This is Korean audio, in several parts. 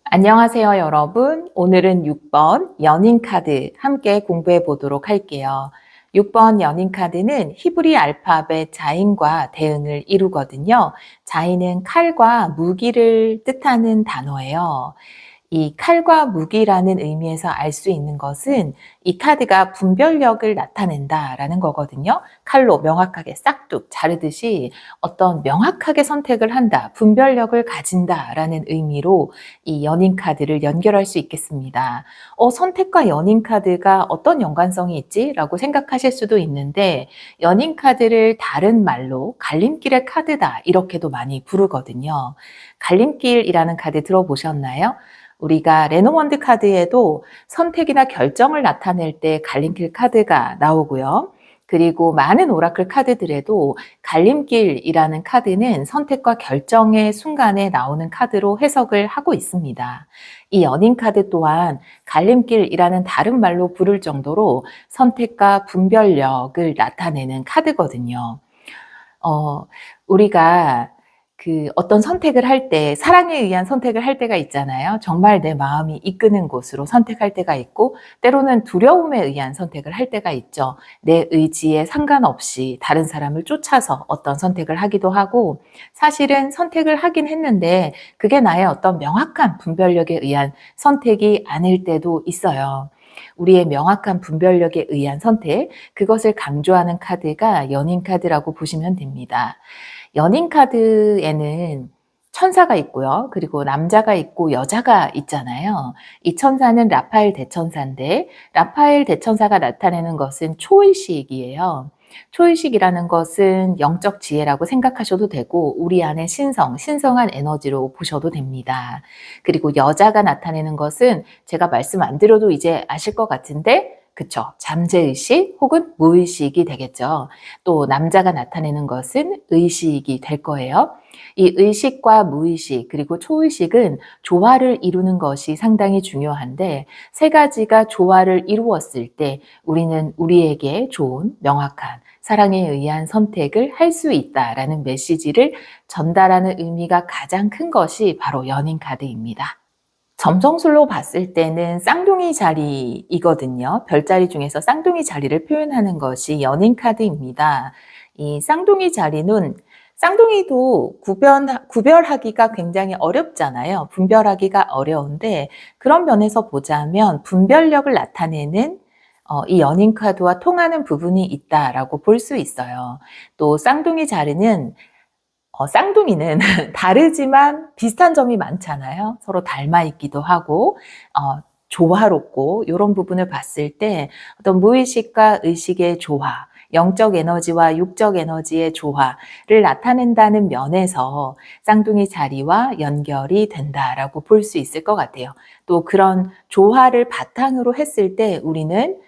안녕하세요, 여러분. 오늘은 6번 연인 카드 함께 공부해 보도록 할게요. 6번 연인 카드는 히브리 알파벳 자인과 대응을 이루거든요. 자인은 칼과 무기를 뜻하는 단어예요. 이 칼과 무기라는 의미에서 알 수 있는 것은 이 카드가 분별력을 나타낸다라는 거거든요. 칼로 명확하게 싹둑 자르듯이 어떤 명확하게 선택을 한다, 분별력을 가진다라는 의미로 이 연인 카드를 연결할 수 있겠습니다. 선택과 연인 카드가 어떤 연관성이 있지? 라고 생각하실 수도 있는데 연인 카드를 다른 말로 갈림길의 카드다 이렇게도 많이 부르거든요. 갈림길이라는 카드 들어보셨나요? 우리가 레노먼드 카드에도 선택이나 결정을 나타낼 때 갈림길 카드가 나오고요. 그리고 많은 오라클 카드들에도 갈림길이라는 카드는 선택과 결정의 순간에 나오는 카드로 해석을 하고 있습니다. 이 연인 카드 또한 갈림길이라는 다른 말로 부를 정도로 선택과 분별력을 나타내는 카드거든요. 우리가 어떤 선택을 할 때, 사랑에 의한 선택을 할 때가 있잖아요. 정말 내 마음이 이끄는 곳으로 선택할 때가 있고, 때로는 두려움에 의한 선택을 할 때가 있죠. 내 의지에 상관없이 다른 사람을 쫓아서 어떤 선택을 하기도 하고, 사실은 선택을 하긴 했는데, 그게 나의 어떤 명확한 분별력에 의한 선택이 아닐 때도 있어요. 우리의 명확한 분별력에 의한 선택, 그것을 강조하는 카드가 연인 카드라고 보시면 됩니다. 연인 카드에는 천사가 있고요. 그리고 남자가 있고 여자가 있잖아요. 이 천사는 라파엘 대천사인데 라파엘 대천사가 나타내는 것은 초의식이에요. 초의식이라는 것은 영적 지혜라고 생각하셔도 되고 우리 안에 신성한 에너지로 보셔도 됩니다. 그리고 여자가 나타내는 것은 제가 말씀 안 드려도 이제 아실 것 같은데 그쵸. 잠재의식 혹은 무의식이 되겠죠. 또 남자가 나타내는 것은 의식이 될 거예요. 이 의식과 무의식 그리고 초의식은 조화를 이루는 것이 상당히 중요한데 세 가지가 조화를 이루었을 때 우리는 우리에게 좋은 명확한 사랑에 의한 선택을 할 수 있다라는 메시지를 전달하는 의미가 가장 큰 것이 바로 연인 카드입니다. 점성술로 봤을 때는 쌍둥이 자리이거든요. 별자리 중에서 쌍둥이 자리를 표현하는 것이 연인 카드입니다. 이 쌍둥이 자리는 쌍둥이도 구별하기가 굉장히 어렵잖아요. 분별하기가 어려운데 그런 면에서 보자면 분별력을 나타내는 이 연인 카드와 통하는 부분이 있다라고 볼 수 있어요. 또 쌍둥이 자리는 쌍둥이는 다르지만 비슷한 점이 많잖아요. 서로 닮아 있기도 하고 조화롭고 이런 부분을 봤을 때 어떤 무의식과 의식의 조화, 영적 에너지와 육적 에너지의 조화를 나타낸다는 면에서 쌍둥이 자리와 연결이 된다라고 볼 수 있을 것 같아요. 또 그런 조화를 바탕으로 했을 때 우리는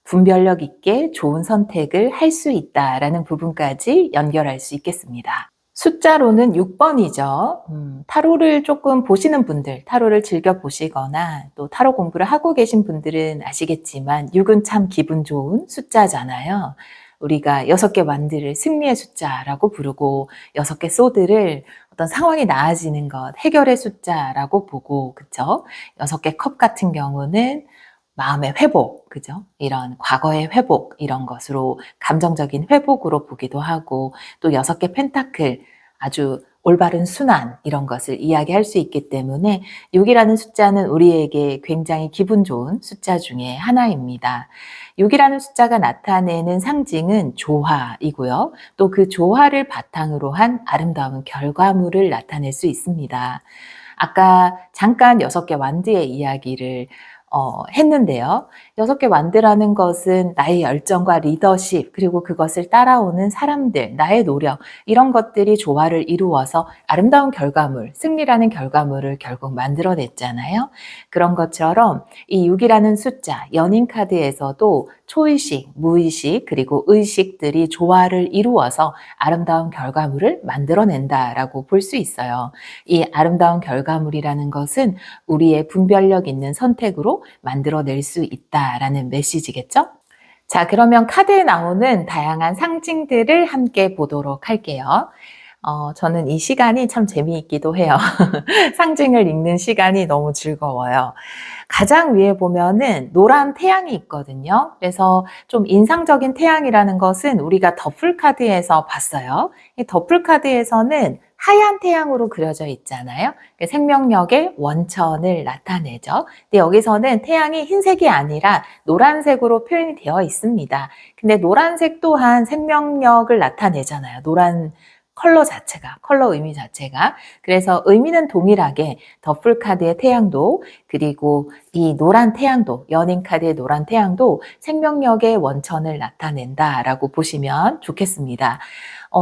분별력 있게 좋은 선택을 할 수 있다라는 부분까지 연결할 수 있겠습니다. 숫자로는 6번이죠. 타로를 조금 보시는 분들, 타로를 즐겨 보시거나 또 타로 공부를 하고 계신 분들은 아시겠지만 6은 참 기분 좋은 숫자잖아요. 우리가 6개 완드를 승리의 숫자라고 부르고 6개 소드를 어떤 상황이 나아지는 것, 해결의 숫자라고 보고, 그쵸? 6개 컵 같은 경우는 마음의 회복, 그죠? 이런 과거의 회복, 이런 것으로 감정적인 회복으로 보기도 하고, 또 6개 펜타클, 아주 올바른 순환, 이런 것을 이야기할 수 있기 때문에 6이라는 숫자는 우리에게 굉장히 기분 좋은 숫자 중에 하나입니다. 6이라는 숫자가 나타내는 상징은 조화이고요. 또 그 조화를 바탕으로 한 아름다운 결과물을 나타낼 수 있습니다. 아까 잠깐 6개 완드의 이야기를 했는데요. 6개 완드라는 것은 나의 열정과 리더십, 그리고 그것을 따라오는 사람들, 나의 노력, 이런 것들이 조화를 이루어서 아름다운 결과물, 승리라는 결과물을 결국 만들어냈잖아요. 그런 것처럼 이 6이라는 숫자, 연인 카드에서도 초의식, 무의식, 그리고 의식들이 조화를 이루어서 아름다운 결과물을 만들어낸다라고 볼 수 있어요. 이 아름다운 결과물이라는 것은 우리의 분별력 있는 선택으로 만들어낼 수 있다라는 메시지겠죠? 자, 그러면 카드에 나오는 다양한 상징들을 함께 보도록 할게요. 저는 이 시간이 참 재미있기도 해요. 상징을 읽는 시간이 너무 즐거워요. 가장 위에 보면은 노란 태양이 있거든요. 그래서 좀 인상적인 태양이라는 것은 우리가 더플 카드에서 봤어요. 이 더플 카드에서는 하얀 태양으로 그려져 있잖아요. 생명력의 원천을 나타내죠. 근데 여기서는 태양이 흰색이 아니라 노란색으로 표현이 되어 있습니다. 근데 노란색 또한 생명력을 나타내잖아요. 노란 컬러 자체가, 컬러 의미 자체가. 그래서 의미는 동일하게 더플 카드의 태양도, 그리고 이 노란 태양도, 연인 카드의 노란 태양도 생명력의 원천을 나타낸다라고 보시면 좋겠습니다.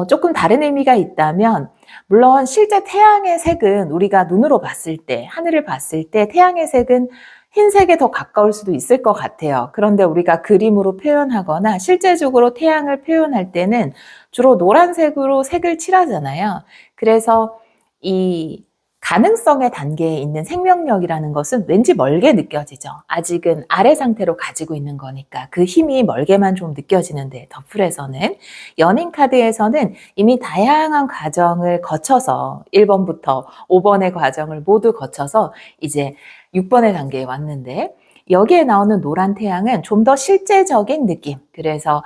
조금 다른 의미가 있다면, 물론 실제 태양의 색은 우리가 눈으로 봤을 때, 하늘을 봤을 때 태양의 색은 흰색에 더 가까울 수도 있을 것 같아요. 그런데 우리가 그림으로 표현하거나 실제적으로 태양을 표현할 때는 주로 노란색으로 색을 칠하잖아요. 그래서 이 가능성의 단계에 있는 생명력이라는 것은 왠지 멀게 느껴지죠. 아직은 아래 상태로 가지고 있는 거니까 그 힘이 멀게만 좀 느껴지는데, 더플에서는, 연인 카드에서는 이미 다양한 과정을 거쳐서 1번부터 5번의 과정을 모두 거쳐서 이제 6번의 단계에 왔는데, 여기에 나오는 노란 태양은 좀 더 실제적인 느낌. 그래서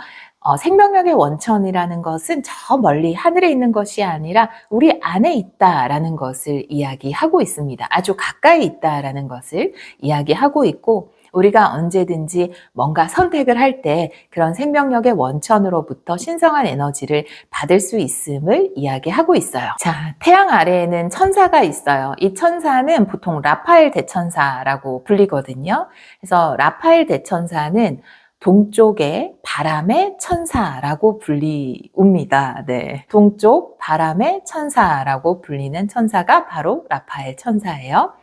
생명력의 원천이라는 것은 저 멀리 하늘에 있는 것이 아니라 우리 안에 있다라는 것을 이야기하고 있습니다. 아주 가까이 있다라는 것을 이야기하고 있고, 우리가 언제든지 뭔가 선택을 할 때 그런 생명력의 원천으로부터 신성한 에너지를 받을 수 있음을 이야기하고 있어요. 자, 태양 아래에는 천사가 있어요. 이 천사는 보통 라파엘 대천사라고 불리거든요. 그래서 라파엘 대천사는 동쪽의 바람의 천사라고 불리웁니다. 네. 동쪽 바람의 천사라고 불리는 천사가 바로 라파엘 천사예요.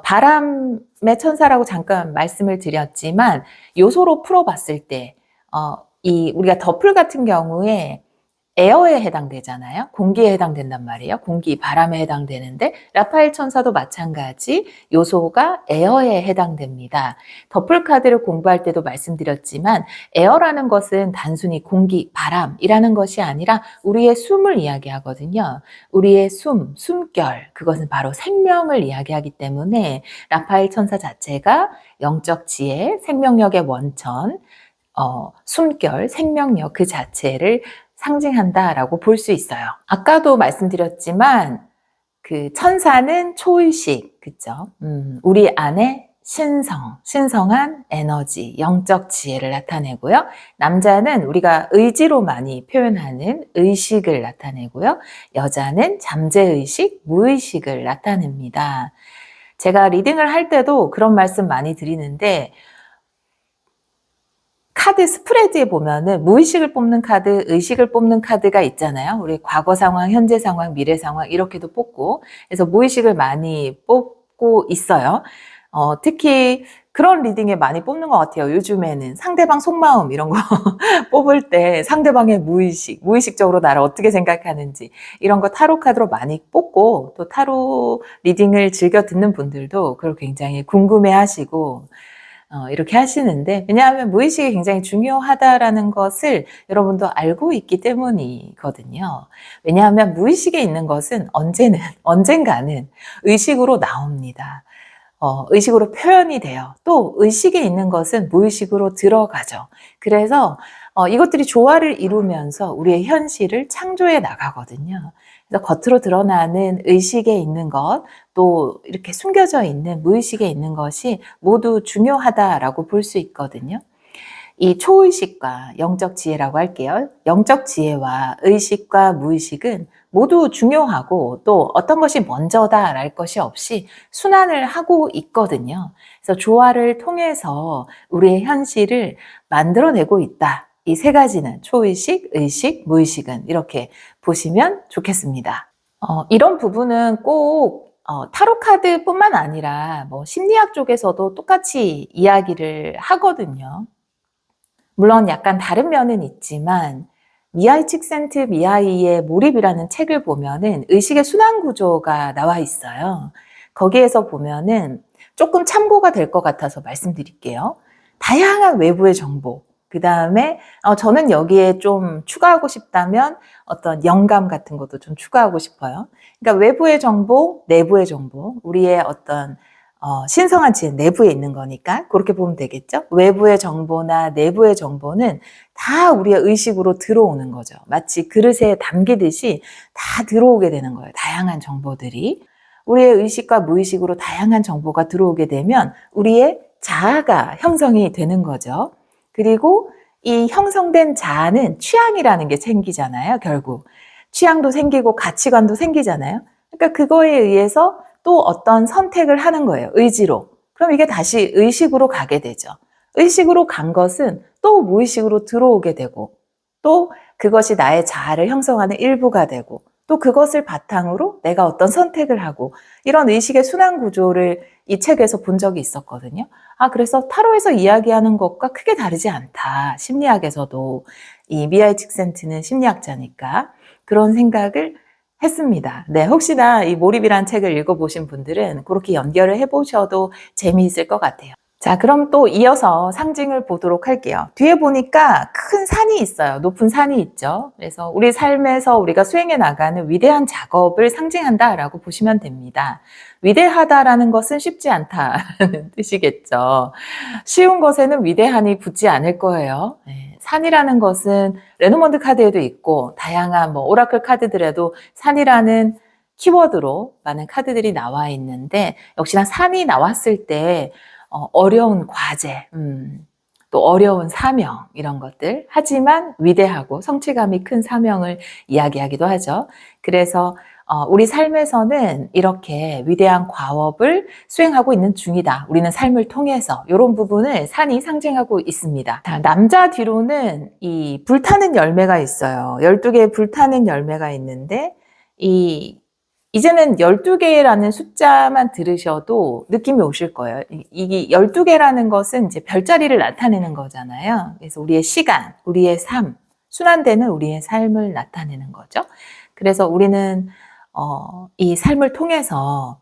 바람의 천사라고 잠깐 말씀을 드렸지만, 요소로 풀어봤을 때, 우리가 더플 같은 경우에 에어에 해당되잖아요. 공기에 해당된단 말이에요. 공기, 바람에 해당되는데, 라파엘 천사도 마찬가지 요소가 에어에 해당됩니다. 더플 카드를 공부할 때도 말씀드렸지만, 에어라는 것은 단순히 공기, 바람이라는 것이 아니라 우리의 숨을 이야기하거든요. 우리의 숨결, 그것은 바로 생명을 이야기하기 때문에 라파엘 천사 자체가 영적 지혜, 생명력의 원천, 숨결, 생명력 그 자체를 상징한다라고 볼 수 있어요. 아까도 말씀드렸지만 그 천사는 초의식, 그죠? 우리 안에 신성한 에너지, 영적 지혜를 나타내고요. 남자는 우리가 의지로 많이 표현하는 의식을 나타내고요. 여자는 잠재의식, 무의식을 나타냅니다. 제가 리딩을 할 때도 그런 말씀 많이 드리는데, 카드 스프레드에 보면은 무의식을 뽑는 카드, 의식을 뽑는 카드가 있잖아요. 우리 과거 상황, 현재 상황, 미래 상황 이렇게도 뽑고, 그래서 무의식을 많이 뽑고 있어요. 특히 그런 리딩에 많이 뽑는 것 같아요. 요즘에는 상대방 속마음 이런 거 뽑을 때 상대방의 무의식적으로 나를 어떻게 생각하는지 이런 거 타로 카드로 많이 뽑고, 또 타로 리딩을 즐겨 듣는 분들도 그걸 굉장히 궁금해 하시고 이렇게 하시는데, 왜냐하면 무의식이 굉장히 중요하다라는 것을 여러분도 알고 있기 때문이거든요. 왜냐하면 무의식에 있는 것은 언젠가는 의식으로 나옵니다. 의식으로 표현이 돼요. 또 의식에 있는 것은 무의식으로 들어가죠. 그래서 이것들이 조화를 이루면서 우리의 현실을 창조해 나가거든요. 그래서 겉으로 드러나는 의식에 있는 것, 또 이렇게 숨겨져 있는 무의식에 있는 것이 모두 중요하다라고 볼 수 있거든요. 이 초의식과 영적 지혜라고 할게요. 영적 지혜와 의식과 무의식은 모두 중요하고, 또 어떤 것이 먼저다랄 것이 없이 순환을 하고 있거든요. 그래서 조화를 통해서 우리의 현실을 만들어내고 있다. 이 세 가지는 초의식, 의식, 무의식은 이렇게 보시면 좋겠습니다. 이런 부분은 꼭 타로 카드뿐만 아니라 뭐 심리학 쪽에서도 똑같이 이야기를 하거든요. 물론 약간 다른 면은 있지만, 미하이 칙센트미하이의 몰입이라는 책을 보면은 의식의 순환 구조가 나와 있어요. 거기에서 보면은 조금 참고가 될 것 같아서 말씀드릴게요. 다양한 외부의 정보, 그 다음에 저는 여기에 좀 추가하고 싶다면 어떤 영감 같은 것도 좀 추가하고 싶어요. 그러니까 외부의 정보, 내부의 정보, 우리의 어떤 신성한 지혜 내부에 있는 거니까 그렇게 보면 되겠죠. 외부의 정보나 내부의 정보는 다 우리의 의식으로 들어오는 거죠. 마치 그릇에 담기듯이 다 들어오게 되는 거예요. 다양한 정보들이. 우리의 의식과 무의식으로 다양한 정보가 들어오게 되면 우리의 자아가 형성이 되는 거죠. 그리고 이 형성된 자아는 취향이라는 게 생기잖아요, 결국. 취향도 생기고 가치관도 생기잖아요. 그러니까 그거에 의해서 또 어떤 선택을 하는 거예요, 의지로. 그럼 이게 다시 의식으로 가게 되죠. 의식으로 간 것은 또 무의식으로 들어오게 되고, 또 그것이 나의 자아를 형성하는 일부가 되고, 또 그것을 바탕으로 내가 어떤 선택을 하고, 이런 의식의 순환 구조를 이 책에서 본 적이 있었거든요. 그래서 타로에서 이야기하는 것과 크게 다르지 않다. 심리학에서도 이 미하일 칙센트는 심리학자니까 그런 생각을 했습니다. 네, 혹시나 이 몰입이란 책을 읽어보신 분들은 그렇게 연결을 해보셔도 재미있을 것 같아요. 자, 그럼 또 이어서 상징을 보도록 할게요. 뒤에 보니까 큰 산이 있어요. 높은 산이 있죠. 그래서 우리 삶에서 우리가 수행해 나가는 위대한 작업을 상징한다라고 보시면 됩니다. 위대하다라는 것은 쉽지 않다는 뜻이겠죠. 쉬운 것에는 위대한이 붙지 않을 거예요. 네, 산이라는 것은 레노먼드 카드에도 있고 다양한 오라클 카드들에도 산이라는 키워드로 많은 카드들이 나와 있는데 역시나 산이 나왔을 때 어려운 과제, 또 어려운 사명 이런 것들 하지만 위대하고 성취감이 큰 사명을 이야기하기도 하죠. 그래서 우리 삶에서는 이렇게 위대한 과업을 수행하고 있는 중이다. 우리는 삶을 통해서 이런 부분을 산이 상징하고 있습니다. 자, 남자 뒤로는 이 불타는 열매가 있어요. 12개의 불타는 열매가 있는데 이제는 12개라는 숫자만 들으셔도 느낌이 오실 거예요. 이게 12개라는 것은 이제 별자리를 나타내는 거잖아요. 그래서 우리의 시간, 우리의 삶, 순환되는 우리의 삶을 나타내는 거죠. 그래서 우리는 이 삶을 통해서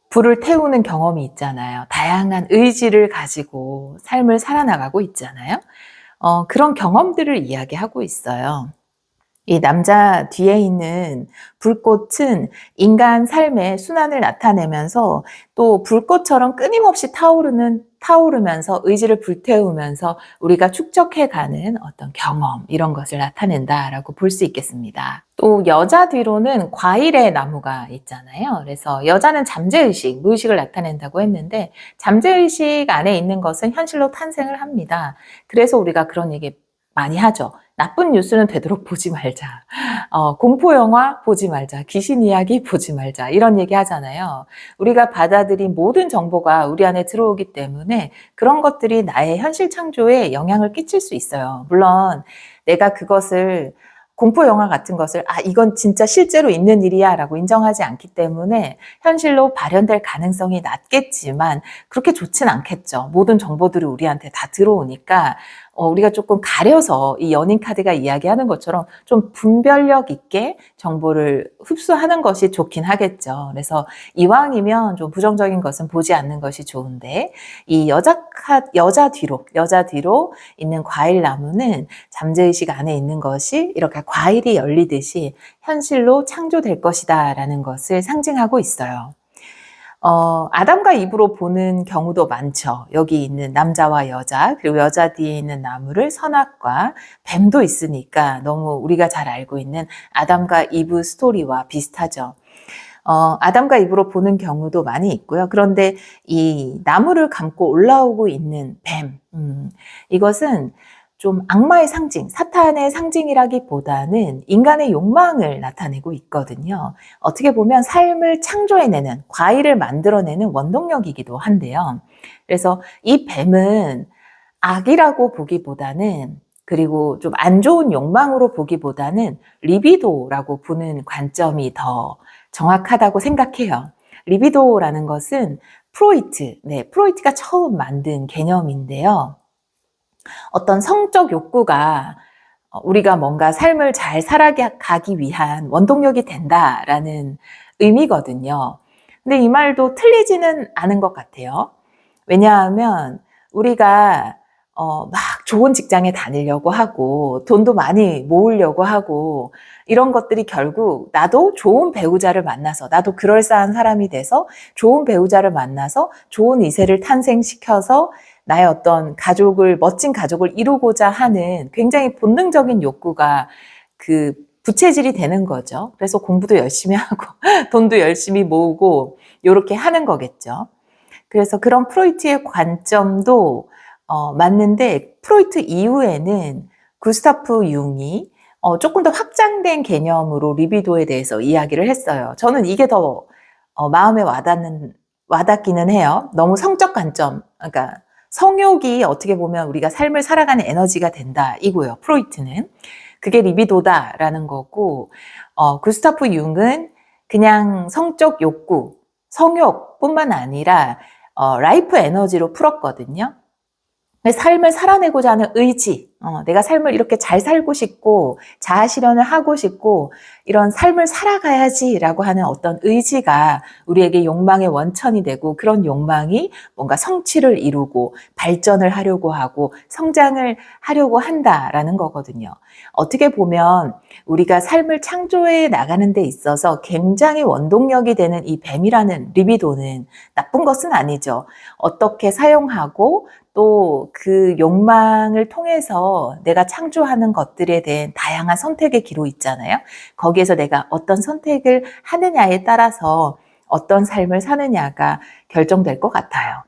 불을 태우는 경험이 있잖아요. 다양한 의지를 가지고 삶을 살아나가고 있잖아요. 그런 경험들을 이야기하고 있어요. 이 남자 뒤에 있는 불꽃은 인간 삶의 순환을 나타내면서 또 불꽃처럼 끊임없이 타오르면서 의지를 불태우면서 우리가 축적해가는 어떤 경험 이런 것을 나타낸다라고 볼 수 있겠습니다. 또 여자 뒤로는 과일의 나무가 있잖아요. 그래서 여자는 잠재의식, 무의식을 나타낸다고 했는데 잠재의식 안에 있는 것은 현실로 탄생을 합니다. 그래서 우리가 그런 얘기 많이 하죠. 나쁜 뉴스는 되도록 보지 말자. 공포 영화 보지 말자. 귀신 이야기 보지 말자. 이런 얘기 하잖아요. 우리가 받아들인 모든 정보가 우리 안에 들어오기 때문에 그런 것들이 나의 현실 창조에 영향을 끼칠 수 있어요. 물론 내가 그것을 공포 영화 같은 것을 이건 진짜 실제로 있는 일이야 라고 인정하지 않기 때문에 현실로 발현될 가능성이 낮겠지만 그렇게 좋진 않겠죠. 모든 정보들이 우리한테 다 들어오니까 우리가 조금 가려서 이 연인 카드가 이야기하는 것처럼 좀 분별력 있게 정보를 흡수하는 것이 좋긴 하겠죠. 그래서 이왕이면 좀 부정적인 것은 보지 않는 것이 좋은데 이 여자 뒤로 있는 과일 나무는 잠재의식 안에 있는 것이 이렇게 과일이 열리듯이 현실로 창조될 것이다 라는 것을 상징하고 있어요. 아담과 이브로 보는 경우도 많죠. 여기 있는 남자와 여자, 그리고 여자 뒤에 있는 나무를 선악과 뱀도 있으니까 너무 우리가 잘 알고 있는 아담과 이브 스토리와 비슷하죠. 아담과 이브로 보는 경우도 많이 있고요. 그런데 이 나무를 감고 올라오고 있는 뱀, 이것은 좀 악마의 상징, 사탄의 상징이라기보다는 인간의 욕망을 나타내고 있거든요. 어떻게 보면 삶을 창조해내는, 과일을 만들어내는 원동력이기도 한데요. 그래서 이 뱀은 악이라고 보기보다는 그리고 좀 안 좋은 욕망으로 보기보다는 리비도라고 보는 관점이 더 정확하다고 생각해요. 리비도라는 것은 프로이트가 처음 만든 개념인데요. 어떤 성적 욕구가 우리가 뭔가 삶을 잘 살아가기 위한 원동력이 된다라는 의미거든요. 근데 이 말도 틀리지는 않은 것 같아요. 왜냐하면 우리가 막 좋은 직장에 다니려고 하고 돈도 많이 모으려고 하고 이런 것들이 결국 나도 좋은 배우자를 만나서 나도 그럴싸한 사람이 돼서 좋은 배우자를 만나서 좋은 이세를 탄생시켜서 나의 어떤 가족을 멋진 가족을 이루고자 하는 굉장히 본능적인 욕구가 그 부채질이 되는 거죠. 그래서 공부도 열심히 하고 돈도 열심히 모으고 이렇게 하는 거겠죠. 그래서 그런 프로이트의 관점도 맞는데 프로이트 이후에는 구스타프 융이 조금 더 확장된 개념으로 리비도에 대해서 이야기를 했어요. 저는 이게 더 마음에 와닿기는 해요. 너무 성적 관점, 그러니까 성욕이 어떻게 보면 우리가 삶을 살아가는 에너지가 된다 이고요. 프로이트는 그게 리비도다라는 거고, 구스타프 융은 그냥 성적 욕구, 성욕뿐만 아니라 라이프 에너지로 풀었거든요. 삶을 살아내고자 하는 의지, 내가 삶을 이렇게 잘 살고 싶고 자아 실현을 하고 싶고 이런 삶을 살아가야지라고 하는 어떤 의지가 우리에게 욕망의 원천이 되고 그런 욕망이 뭔가 성취를 이루고 발전을 하려고 하고 성장을 하려고 한다라는 거거든요. 어떻게 보면 우리가 삶을 창조해 나가는 데 있어서 굉장히 원동력이 되는 이 뱀이라는 리비도는 나쁜 것은 아니죠. 어떻게 사용하고 또 그 욕망을 통해서 내가 창조하는 것들에 대한 다양한 선택의 기로 있잖아요. 거기에서 내가 어떤 선택을 하느냐에 따라서 어떤 삶을 사느냐가 결정될 것 같아요.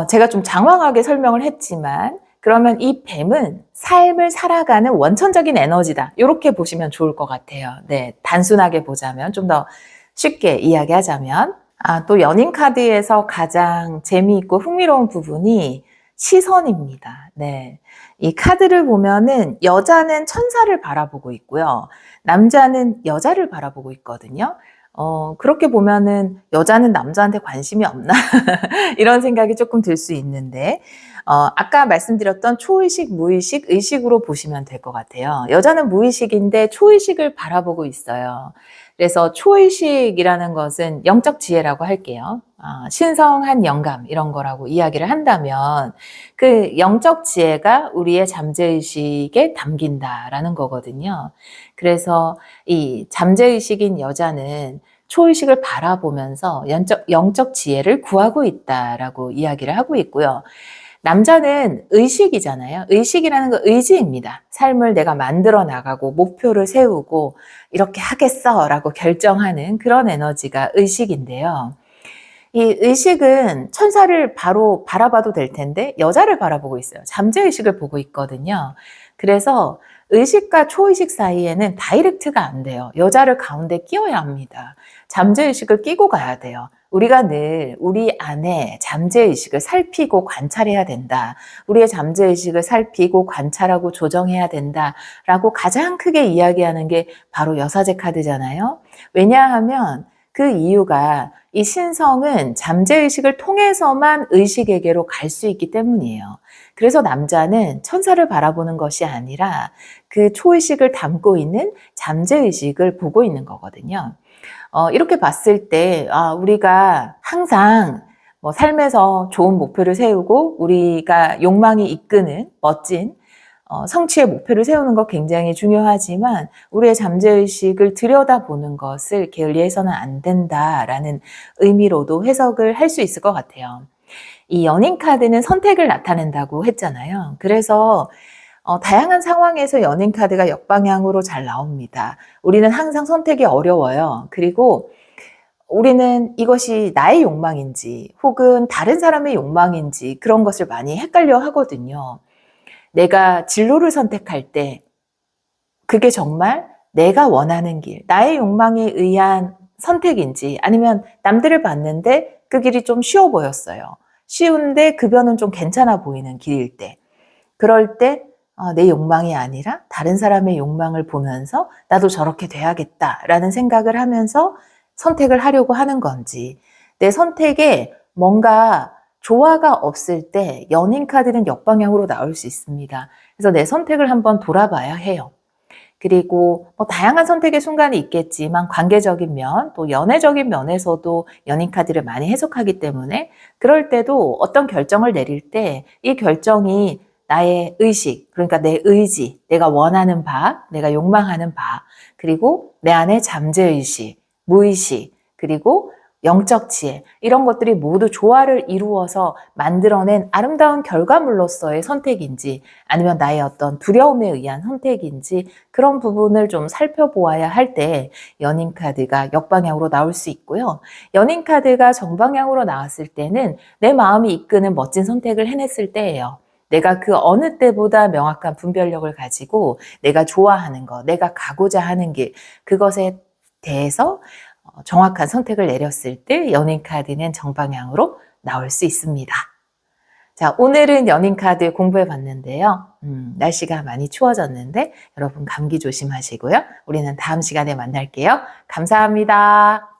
제가 좀 장황하게 설명을 했지만 그러면 이 뱀은 삶을 살아가는 원천적인 에너지다. 이렇게 보시면 좋을 것 같아요. 네, 단순하게 보자면 좀 더 쉽게 이야기하자면 또 연인 카드에서 가장 재미있고 흥미로운 부분이 시선입니다. 네. 이 카드를 보면은 여자는 천사를 바라보고 있고요. 남자는 여자를 바라보고 있거든요. 그렇게 보면은 여자는 남자한테 관심이 없나? 이런 생각이 조금 들 수 있는데, 아까 말씀드렸던 초의식, 무의식, 의식으로 보시면 될 것 같아요. 여자는 무의식인데 초의식을 바라보고 있어요. 그래서 초의식이라는 것은 영적 지혜라고 할게요. 신성한 영감 이런 거라고 이야기를 한다면 그 영적 지혜가 우리의 잠재의식에 담긴다라는 거거든요. 그래서 이 잠재의식인 여자는 초의식을 바라보면서 영적 지혜를 구하고 있다라고 이야기를 하고 있고요. 남자는 의식이잖아요. 의식이라는 건 의지입니다. 삶을 내가 만들어 나가고 목표를 세우고 이렇게 하겠어 라고 결정하는 그런 에너지가 의식인데요. 이 의식은 천사를 바로 바라봐도 될 텐데 여자를 바라보고 있어요. 잠재의식을 보고 있거든요. 그래서 의식과 초의식 사이에는 다이렉트가 안 돼요. 여자를 가운데 끼워야 합니다. 잠재의식을 끼고 가야 돼요. 우리가 늘 우리 안에 잠재의식을 살피고 관찰해야 된다. 우리의 잠재의식을 살피고 관찰하고 조정해야 된다라고 가장 크게 이야기하는 게 바로 여사제 카드잖아요. 왜냐하면 그 이유가 이 신성은 잠재의식을 통해서만 의식에게로 갈 수 있기 때문이에요. 그래서 남자는 천사를 바라보는 것이 아니라 그 초의식을 담고 있는 잠재의식을 보고 있는 거거든요. 이렇게 봤을 때, 우리가 항상 삶에서 좋은 목표를 세우고 우리가 욕망이 이끄는 멋진 성취의 목표를 세우는 것 굉장히 중요하지만 우리의 잠재의식을 들여다보는 것을 게을리해서는 안 된다라는 의미로도 해석을 할 수 있을 것 같아요. 이 연인 카드는 선택을 나타낸다고 했잖아요. 그래서 다양한 상황에서 연인 카드가 역방향으로 잘 나옵니다. 우리는 항상 선택이 어려워요. 그리고 우리는 이것이 나의 욕망인지 혹은 다른 사람의 욕망인지 그런 것을 많이 헷갈려 하거든요. 내가 진로를 선택할 때 그게 정말 내가 원하는 길, 나의 욕망에 의한 선택인지 아니면 남들을 봤는데 그 길이 좀 쉬워 보였어요. 쉬운데 급여는 좀 괜찮아 보이는 길일 때. 그럴 때 내 욕망이 아니라 다른 사람의 욕망을 보면서 나도 저렇게 돼야겠다라는 생각을 하면서 선택을 하려고 하는 건지 내 선택에 뭔가 조화가 없을 때 연인 카드는 역방향으로 나올 수 있습니다. 그래서 내 선택을 한번 돌아봐야 해요. 그리고 다양한 선택의 순간이 있겠지만 관계적인 면, 또 연애적인 면에서도 연인 카드를 많이 해석하기 때문에 그럴 때도 어떤 결정을 내릴 때 이 결정이 나의 의식, 그러니까 내 의지, 내가 원하는 바, 내가 욕망하는 바, 그리고 내 안에 잠재의식, 무의식, 그리고 영적 지혜, 이런 것들이 모두 조화를 이루어서 만들어낸 아름다운 결과물로서의 선택인지, 아니면 나의 어떤 두려움에 의한 선택인지, 그런 부분을 좀 살펴보아야 할 때 연인카드가 역방향으로 나올 수 있고요. 연인카드가 정방향으로 나왔을 때는 내 마음이 이끄는 멋진 선택을 해냈을 때예요. 내가 그 어느 때보다 명확한 분별력을 가지고 내가 좋아하는 거, 내가 가고자 하는 길, 그것에 대해서 정확한 선택을 내렸을 때 연인카드는 정방향으로 나올 수 있습니다. 자, 오늘은 연인카드 공부해 봤는데요. 날씨가 많이 추워졌는데 여러분 감기 조심하시고요. 우리는 다음 시간에 만날게요. 감사합니다.